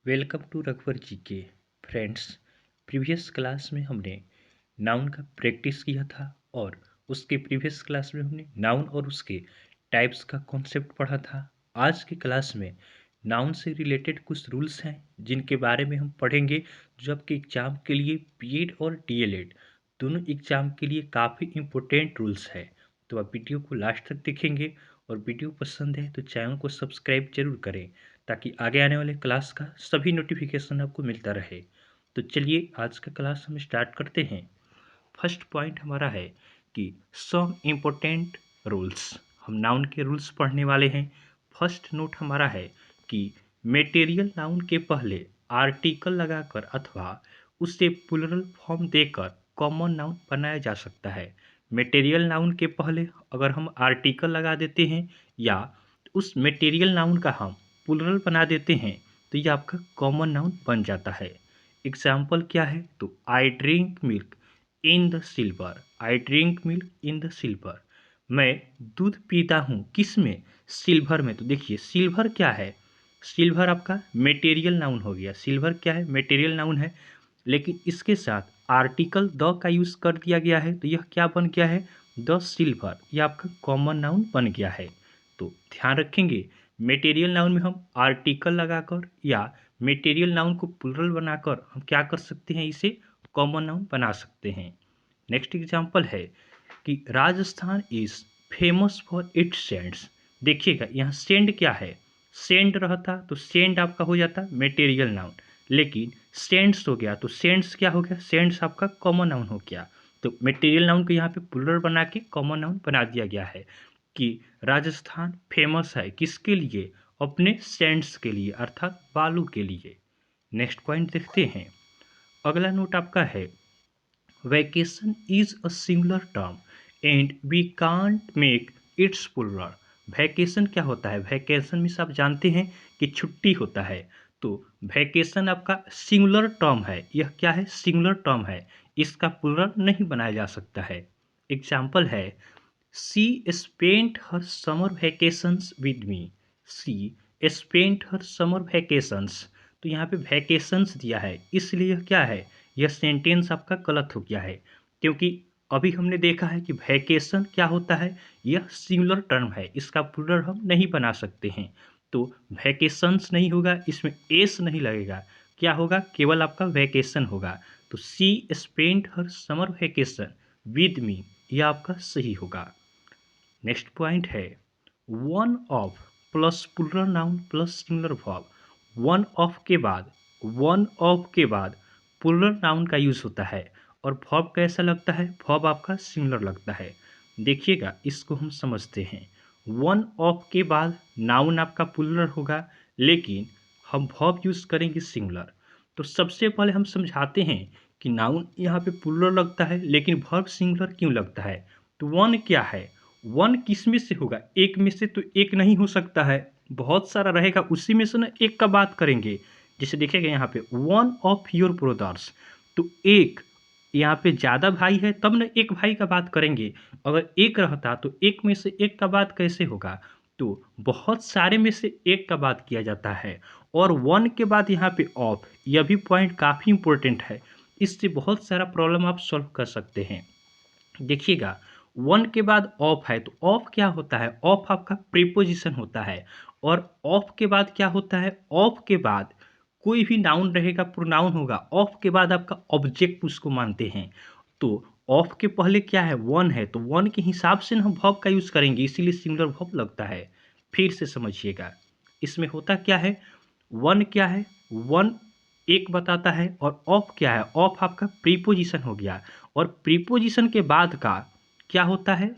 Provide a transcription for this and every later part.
Welcome to रघुवर जी के friends. Previous class में हमने नाउन का प्रैक्टिस किया था और उसके प्रीवियस क्लास में हमने नाउन और उसके टाइप्स का कॉन्सेप्ट पढ़ा था। आज की क्लास में नाउन से रिलेटेड कुछ रूल्स हैं जिनके बारे में हम पढ़ेंगे, जो आपके एग्जाम के लिए बीएड और डीएलएड दोनों एग्जाम के लिए काफ़ी इम्पोर्टेंट रूल्स है। तो आप वीडियो को लास्ट तक देखेंगे और वीडियो पसंद है तो चैनल को सब्सक्राइब जरूर करें ताकि आगे आने वाले क्लास का सभी नोटिफिकेशन आपको मिलता रहे। तो चलिए आज का क्लास हम स्टार्ट करते हैं। फर्स्ट पॉइंट हमारा है कि सम इम्पोर्टेंट रूल्स, हम नाउन के रूल्स पढ़ने वाले हैं। फर्स्ट नोट हमारा है कि मेटेरियल नाउन के पहले आर्टिकल लगाकर अथवा उसे प्लुरल फॉर्म देकर कॉमन नाउन बनाया जा सकता है। मेटेरियल नाउन के पहले अगर हम आर्टिकल लगा देते हैं या उस मेटेरियल नाउन का हम प्लुरल बना देते हैं तो ये आपका कॉमन नाउन बन जाता है। एग्जाम्पल क्या है, तो I drink milk in the silver. I drink milk in the silver, मैं दूध पीता हूँ किस में, सिल्वर में। तो देखिए सिल्वर क्या है, सिल्वर आपका मेटेरियल नाउन हो गया। सिल्वर क्या है, मेटेरियल नाउन है, लेकिन इसके साथ आर्टिकल द का यूज़ कर दिया गया है तो यह क्या बन गया है, द सिल्वर। यह आपका कॉमन नाउन बन गया है। तो ध्यान रखेंगे, मेटेरियल नाउन में हम आर्टिकल लगाकर या मेटेरियल नाउन को प्लुरल बनाकर हम क्या कर सकते हैं, इसे कॉमन नाउन बना सकते हैं। नेक्स्ट एग्जांपल है कि Rajasthan is famous for its sands. देखिएगा यहाँ सेंड क्या है, सेंड रहता तो सेंड आपका हो जाता मेटेरियल नाउन, लेकिन सेंट्स हो गया तो सेंट्स क्या हो गया, सेंट्स आपका कॉमन नाउन हो गया। तो मेटेरियल नाउन को यहाँ पे प्लुरल बना के कॉमन नाउन बना दिया गया है कि राजस्थान फेमस है किसके लिए, अपने सेंट्स के लिए अर्थात बालू के लिए। नेक्स्ट पॉइंट देखते हैं। अगला नोट आपका है vacation is a singular term and we can't make its plural. Vacation क्या होता है, वैकेशन मीन्स आप जानते हैं कि छुट्टी होता है। तो वैकेशन आपका सिंगुलर टर्म है, यह क्या है, सिंगुलर टर्म है, इसका प्लुरल नहीं बनाया जा सकता है। एग्जाम्पल है she spent her summer vacations with me. She spent her summer vacations, तो यहाँ पे वैकेशंस दिया है इसलिए यह क्या है, यह सेंटेंस आपका गलत हो गया है, क्योंकि अभी हमने देखा है कि वैकेशन क्या होता है, यह सिंगुलर टर्म है, इसका प्लुरल हम नहीं बना सकते हैं। तो वैकेशंस नहीं होगा, इसमें एस नहीं लगेगा, क्या होगा, केवल आपका वैकेशन होगा। तो she spent her summer vacation with me, यह आपका सही होगा। नेक्स्ट पॉइंट है one of plus plural noun plus singular verb. One of के बाद, वन ऑफ के बाद प्लुरल नाउन का यूज़ होता है और वर्ब कैसा लगता है, वर्ब आपका सिंगुलर लगता है। देखिएगा इसको हम समझते हैं। वन ऑफ के बाद नाउन आपका प्लुरल होगा, लेकिन हम वर्ब यूज़ करेंगे सिंगुलर। तो सबसे पहले हम समझाते हैं कि नाउन यहाँ पे प्लुरल लगता है लेकिन वर्ब सिंगुलर क्यों लगता है। तो वन क्या है, वन किस में से होगा, एक में से तो एक नहीं हो सकता है, बहुत सारा रहेगा उसी में से ना एक का बात करेंगे। जैसे देखिएगा यहाँ पे वन ऑफ योर ब्रदर्स, तो एक यहाँ पे ज़्यादा भाई है तब ना एक भाई का बात करेंगे, अगर एक रहता तो एक में से एक का बात कैसे होगा। तो बहुत सारे में से एक का बात किया जाता है और वन के बाद यहाँ पे ऑफ, यह भी पॉइंट काफ़ी इंपॉर्टेंट है, इससे बहुत सारा प्रॉब्लम आप सॉल्व कर सकते हैं। देखिएगा वन के बाद ऑफ है तो ऑफ क्या होता है, ऑफ आपका प्रीपोजिशन होता है, और ऑफ के बाद क्या होता है, ऑफ के बाद कोई भी नाउन रहेगा प्रोनाउन होगा, ऑफ के बाद आपका ऑब्जेक्ट उसको मानते हैं। तो ऑफ के पहले क्या है, वन है, तो वन के हिसाब से हम वर्ब का यूज़ करेंगे, इसीलिए सिंगुलर वर्ब लगता है। फिर से समझिएगा इसमें होता क्या है, वन क्या है, वन एक बताता है, और ऑफ क्या है, ऑफ आपका प्रीपोजिशन हो गया, और प्रीपोजिशन के बाद का क्या होता है,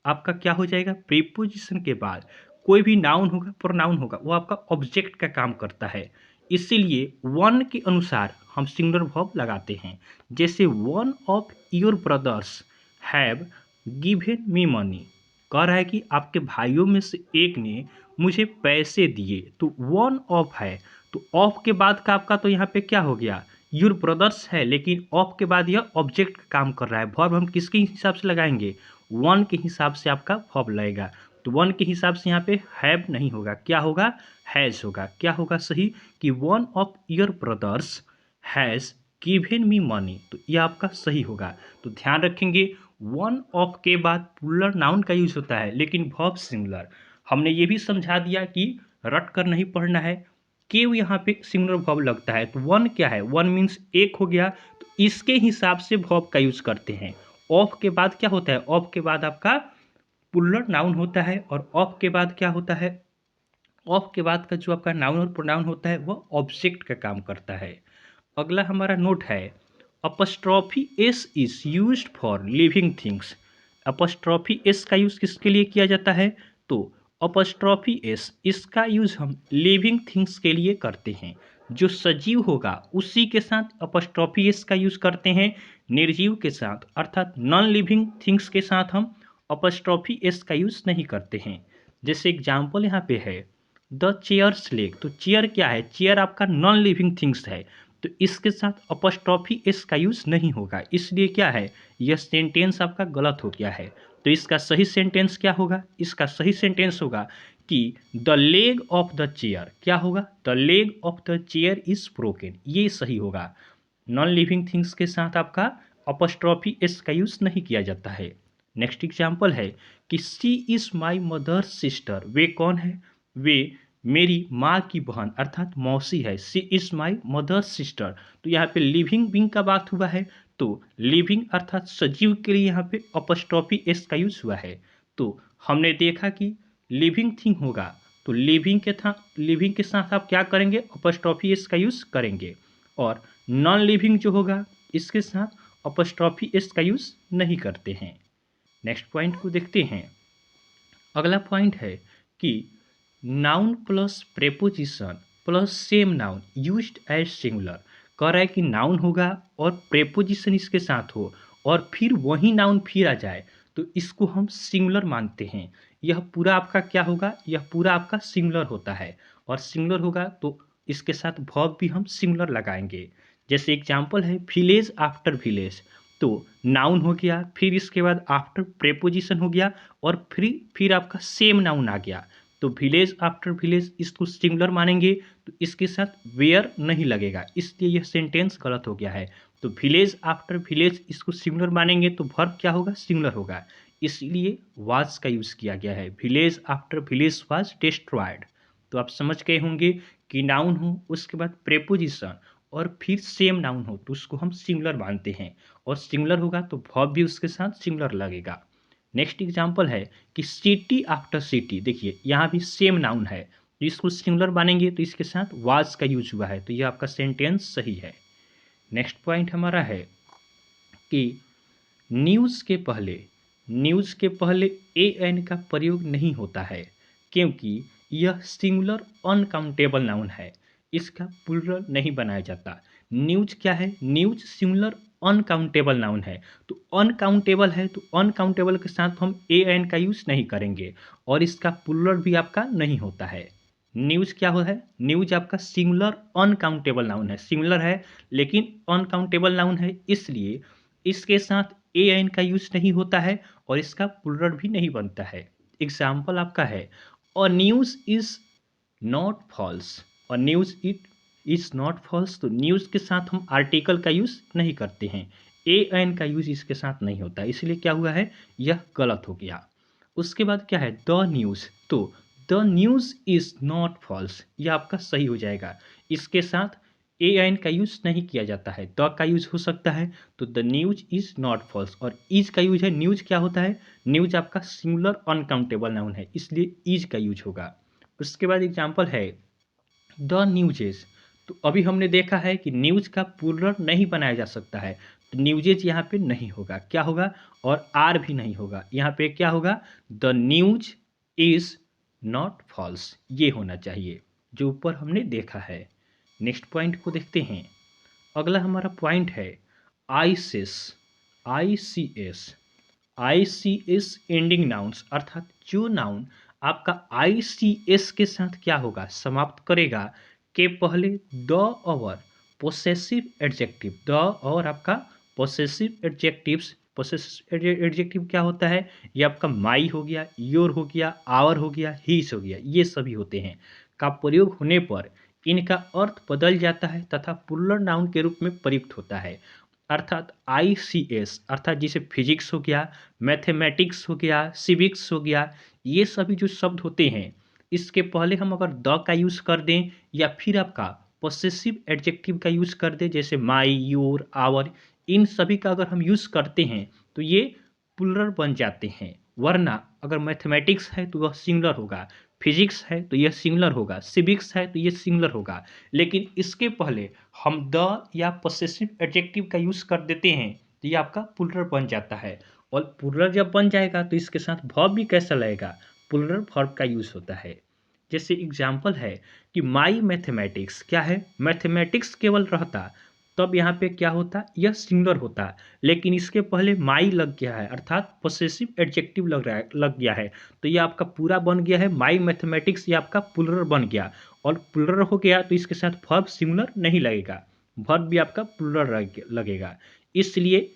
आपका क्या हो जाएगा, प्रीपोजिशन के बाद कोई भी नाउन होगा प्रोनाउन होगा वो आपका ऑब्जेक्ट का काम करता है, इसीलिए वन के अनुसार हम सिंगुलर वर्ब लगाते हैं। जैसे one of your brothers have given me money, कह रहा है कि आपके भाइयों में से एक ने मुझे पैसे दिए, तो वन ऑफ है, तो ऑफ के बाद का आपका तो यहाँ पे क्या हो गया, योर ब्रदर्स है, लेकिन ऑफ के बाद यह ऑब्जेक्ट का काम कर रहा है। वर्ब हम किसके हिसाब से लगाएंगे, वन के हिसाब से आपका वर्ब लगेगा। तो तो वन के हिसाब से यहाँ पे हैव नहीं होगा, क्या होगा, हैज़ होगा। क्या होगा सही कि one of your brothers has given me money, तो ये आपका सही होगा। तो ध्यान रखेंगे वन ऑफ के बाद प्लूरल नाउन का यूज होता है, लेकिन वर्ब सिंगुलर। हमने ये भी समझा दिया कि रट कर नहीं पढ़ना है, के यहाँ पे सिंगुलर वर्ब लगता है। तो वन क्या है, वन मीन्स एक हो गया, तो इसके हिसाब से वर्ब का यूज करते हैं। ऑफ के बाद क्या होता है, ऑफ के बाद आपका प्लूरल नाउन होता है, और ऑफ के बाद क्या होता है, ऑफ के बाद का जो आपका नाउन और प्रोनाउन होता है वह ऑब्जेक्ट का काम करता है। अगला हमारा नोट है apostrophe S is used for living things. Apostrophe S का यूज किसके लिए किया जाता है, तो अपस्ट्रॉफी एस इसका यूज हम लिविंग थिंग्स के लिए करते हैं। जो सजीव होगा उसी के साथ अपस्ट्रॉफी एस का यूज करते हैं, निर्जीव के साथ अर्थात नॉन लिविंग थिंग्स के साथ हम अपस्ट्रॉफी एस का यूज नहीं करते हैं। जैसे एग्जाम्पल यहाँ पे है द चेयर्स लेग, तो चेयर क्या है, चेयर आपका नॉन लिविंग थिंग्स है, तो इसके साथ अपस्ट्रॉफी एस का यूज नहीं होगा, इसलिए क्या है, यह सेंटेंस आपका गलत हो गया है। तो इसका सही सेंटेंस क्या होगा, इसका सही सेंटेंस होगा कि the leg of the chair, क्या होगा, the leg of the chair is broken, ये सही होगा। नॉन लिविंग थिंग्स के साथ आपका अपस्ट्रॉफी एस का यूज नहीं किया जाता है। नेक्स्ट एग्जाम्पल है कि सी इज माई मदर्स सिस्टर, वे कौन है, वे मेरी माँ की बहन अर्थात मौसी है। सी इज माई मदर्स सिस्टर, तो यहाँ पे लिविंग बींग का बात हुआ है, तो लिविंग अर्थात सजीव के लिए यहाँ पे अपस्ट्रॉफी एस का यूज हुआ है। तो हमने देखा कि लिविंग थिंग होगा तो लिविंग के साथ आप क्या करेंगे, अपस्ट्रॉफी एस का यूज करेंगे, और नॉन लिविंग जो होगा इसके साथ अपस्ट्रॉफी एस का यूज नहीं करते हैं। नेक्स्ट पॉइंट को देखते हैं। अगला पॉइंट है कि noun plus preposition plus same noun used as singular. कह रहा है कि नाउन होगा और प्रेपोजिशन इसके साथ हो और फिर वही नाउन फिर आ जाए तो इसको हम सिंगुलर मानते हैं। यह पूरा आपका क्या होगा, यह पूरा आपका सिंगुलर होता है, और सिंगुलर होगा तो इसके साथ वर्ब भी हम सिंगुलर लगाएंगे। जैसे एग्जाम्पल है विलेज आफ्टर विलेज, तो नाउन हो गया, फिर इसके बाद आफ्टर प्रेपोजिशन हो गया, और फिर आपका सेम नाउन आ गया, तो विलेज आफ्टर विलेज इसको सिंगुलर मानेंगे तो इसके साथ वेयर नहीं लगेगा, इसलिए यह सेंटेंस गलत हो गया है। तो विलेज आफ्टर विलेज इसको सिंगुलर मानेंगे तो वर्ब क्या होगा, सिंगुलर होगा, इसलिए वाज का यूज किया गया है। Village after village was destroyed. तो आप समझ गए होंगे कि नाउन हो उसके बाद प्रेपोजिशन और फिर सेम नाउन हो तो उसको हम सिंगुलर मानते हैं, और सिंगुलर होगा तो वर्ब भी उसके साथ सिंगुलर लगेगा। नेक्स्ट एग्जाम्पल है कि सिटी आफ्टर सिटी, देखिए यहाँ भी सेम नाउन है तो इसको सिंगुलर मानेंगे तो इसके साथ वाज का यूज हुआ है, तो ये आपका सेंटेंस सही है। नेक्स्ट पॉइंट हमारा है कि न्यूज़ के पहले ए एन का प्रयोग नहीं होता है क्योंकि यह सिंगुलर अनकाउंटेबल नाउन है, इसका प्लूरल नहीं बनाया जाता। न्यूज क्या है, न्यूज सिंगुलर अनकाउंटेबल नाउन है, तो अनकाउंटेबल है तो अनकाउंटेबल के साथ हम ए एन का यूज नहीं करेंगे, और इसका प्लूरल भी आपका नहीं होता है। न्यूज क्या हो है, न्यूज आपका सिंगुलर अनकाउंटेबल नाउन है, सिंगुलर है लेकिन अनकाउंटेबल नाउन है, इसलिए इसके साथ ए एन का यूज नहीं होता है और इसका प्लूरल भी नहीं बनता है। एग्जाम्पल आपका है a news is not false, और news it is not false, तो न्यूज के साथ हम आर्टिकल का यूज नहीं करते हैं, ए एन का यूज इसके साथ नहीं होता, इसलिए क्या हुआ है, यह गलत हो गया। उसके बाद क्या है द न्यूज, तो the news is not false, यह आपका सही हो जाएगा, इसके साथ ए एन का यूज नहीं किया जाता है, द का यूज हो सकता है, तो the news is not false, और इज का यूज है, न्यूज क्या होता है, न्यूज आपका सिंगुलर अनकाउंटेबल नाउन है, इसलिए इज का यूज होगा। उसके बाद एग्जाम्पल है द न्यूजेज, तो अभी हमने देखा है कि न्यूज का प्लूरल नहीं बनाया जा सकता है, तो न्यूजेज यहाँ पे नहीं होगा, क्या होगा, और आर भी नहीं होगा, यहाँ पे क्या होगा, the news is not false, ये होना चाहिए जो ऊपर हमने देखा है। नेक्स्ट पॉइंट को देखते हैं। अगला हमारा पॉइंट है आईसीएस, आईसीएस एंडिंग नाउन्स, अर्थात जो नाउन आपका आईसीएस के साथ क्या होगा, समाप्त करेगा के पहले द और पोसेसिव एडजेक्टिव, द और आपका पोसेसिव एडजेक्टिव्स पोसेसिव एडजेक्टिव क्या होता है, ये आपका माई हो गया, योर हो गया, आवर हो गया, हीज हो गया, ये सभी होते हैं का प्रयोग होने पर इनका अर्थ बदल जाता है तथा प्लूरल नाउन के रूप में प्रयुक्त होता है। अर्थात ICS अर्थात जैसे फिजिक्स हो गया, मैथमेटिक्स हो गया, सिविक्स हो गया, ये सभी जो शब्द होते हैं इसके पहले हम अगर द का यूज़ कर दें या फिर आपका पोसेसिव एडजेक्टिव का यूज़ कर दें जैसे माई, योर, आवर, इन सभी का अगर हम यूज़ करते हैं तो ये प्लूरल बन जाते हैं। वरना अगर मैथमेटिक्स है तो वह सिंगुलर होगा, फिजिक्स है तो यह सिंगुलर होगा, सिविक्स है तो यह सिंगुलर होगा। लेकिन इसके पहले हम द या पोसेसिव एडजेक्टिव का यूज़ कर देते हैं तो ये आपका प्लूरल बन जाता है। और प्लूरल जब बन जाएगा तो इसके साथ वर्ब भी कैसा लगेगा, प्लूरल वर्ब का यूज़ होता है। जैसे एग्जाम्पल है कि माई मैथमेटिक्स क्या है, मैथमेटिक्स केवल रहता तब यहाँ पे क्या होता, यह सिंगुलर होता, लेकिन इसके पहले माई लग गया है अर्थात पोसेसिव एडजेक्टिव लग गया है तो ये आपका पूरा बन गया है माई मैथमेटिक्स, ये आपका प्लूरल बन गया। और प्लूरल हो गया तो इसके साथ वर्ब सिंगुलर नहीं लगेगा, वर्ब भी आपका प्लूरल लगेगा। इसलिए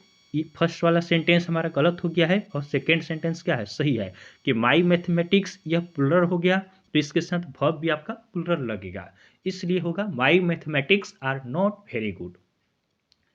फर्स्ट वाला सेंटेंस हमारा गलत हो गया है और सेकेंड सेंटेंस क्या है, सही है कि माई मैथमेटिक्स यह प्लूरल हो गया तो इसके साथ वर्ब भी आपका प्लूरल लगेगा, इसलिए होगा my mathematics are not very good.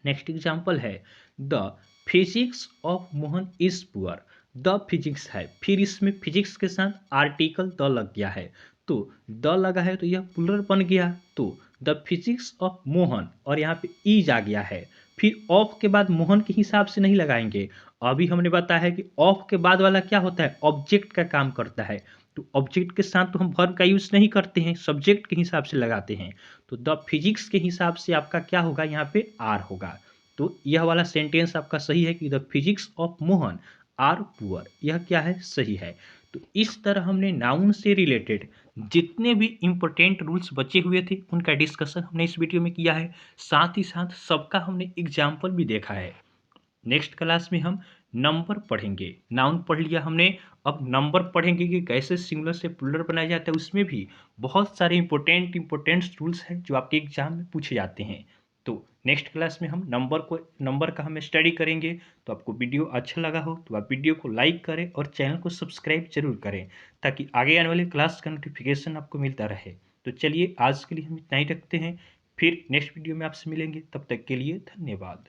Next example है the physics of Mohan is poor. The physics है, फिर इसमें फिजिक्स के साथ आर्टिकल द लग गया है तो द लगा है तो यह प्लूरल बन गया, तो द फिजिक्स ऑफ मोहन और यहाँ पे इज आ गया है। फिर ऑफ के बाद मोहन के हिसाब से नहीं लगाएंगे, अभी हमने बताया है कि ऑफ के बाद वाला क्या होता है, ऑब्जेक्ट का काम करता है, तो ऑब्जेक्ट के साथ तो हम वर्ब का यूज़ नहीं करते हैं, सब्जेक्ट के हिसाब से लगाते हैं। तो द फिजिक्स के हिसाब से आपका क्या होगा, यहाँ पे आर होगा। तो यह वाला सेंटेंस आपका सही है कि the physics of Mohan are poor, यह क्या है, सही है। तो इस तरह हमने नाउन से रिलेटेड जितने भी इम्पोर्टेंट रूल्स बचे हुए थे उनका डिस्कशन हमने इस वीडियो में किया है, साथ ही साथ सबका हमने एग्जाम्पल भी देखा है। नेक्स्ट क्लास में हम नंबर पढ़ेंगे, नाउन पढ़ लिया हमने, अब नंबर पढ़ेंगे कि कैसे सिंगुलर से प्लूरल बनाया जाता है, उसमें भी बहुत सारे इंपॉर्टेंट रूल्स हैं जो आपके एग्जाम में पूछे जाते हैं। तो नेक्स्ट क्लास में हम नंबर का हम स्टडी करेंगे। तो आपको वीडियो अच्छा लगा हो तो आप वीडियो को लाइक करें और चैनल को सब्सक्राइब जरूर करें ताकि आगे आने वाले क्लास का नोटिफिकेशन आपको मिलता रहे। तो चलिए आज के लिए हम इतना ही रखते हैं, फिर नेक्स्ट वीडियो में आपसे मिलेंगे, तब तक के लिए धन्यवाद।